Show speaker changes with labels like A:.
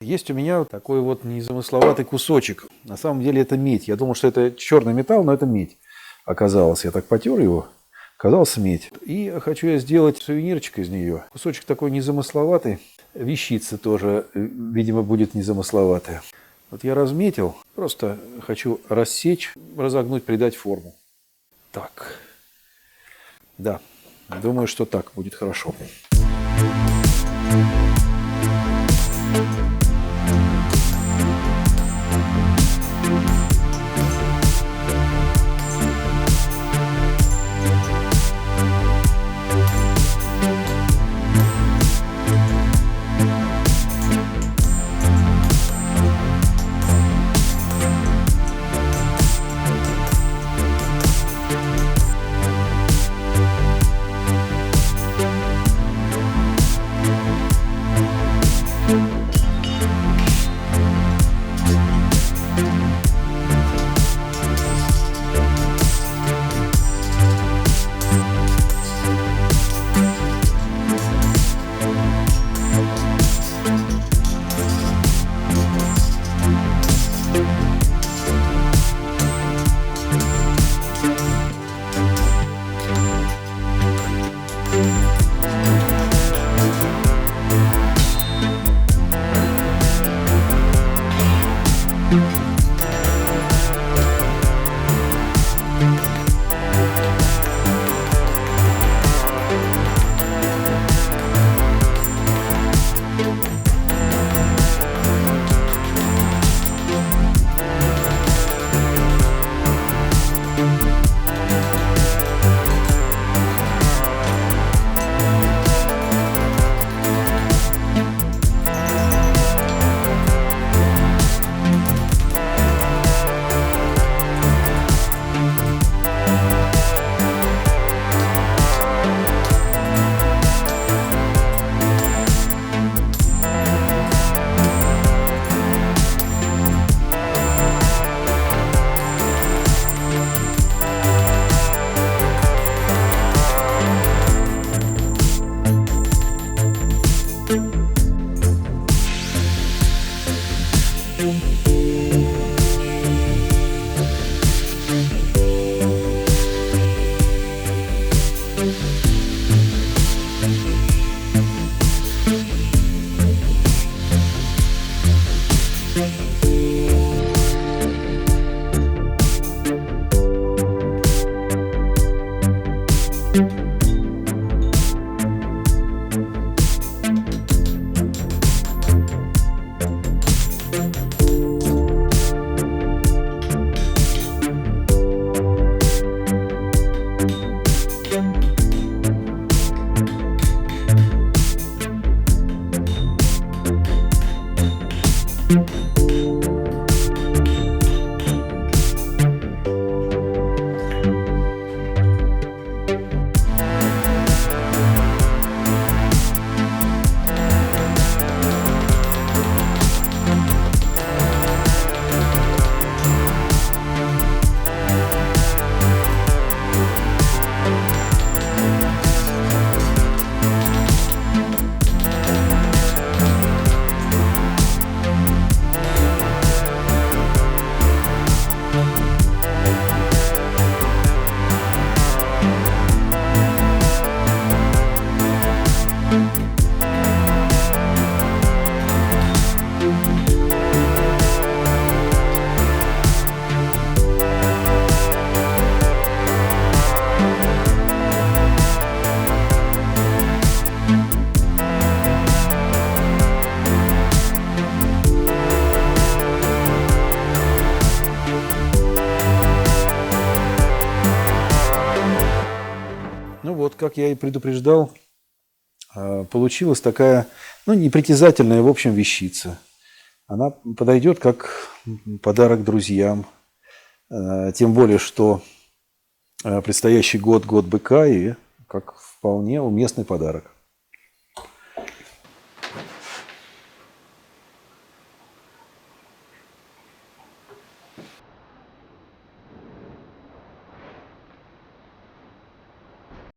A: Есть у меня вот такой вот незамысловатый кусочек. На самом деле это медь. Я думал, что это черный металл, но это медь оказалось. Я так потер его, оказалось медь. И хочу я сделать сувенирчик из нее. Кусочек такой незамысловатый. Вещица тоже, видимо, будет незамысловатая. Вот я разметил. Просто хочу рассечь, разогнуть, придать форму. Так. Да, думаю, что так будет хорошо. Ну вот, как я и предупреждал, получилась такая, ну, непритязательная, в общем, вещица. Она подойдет как подарок друзьям. Тем более, что предстоящий год, год быка, и как вполне уместный подарок.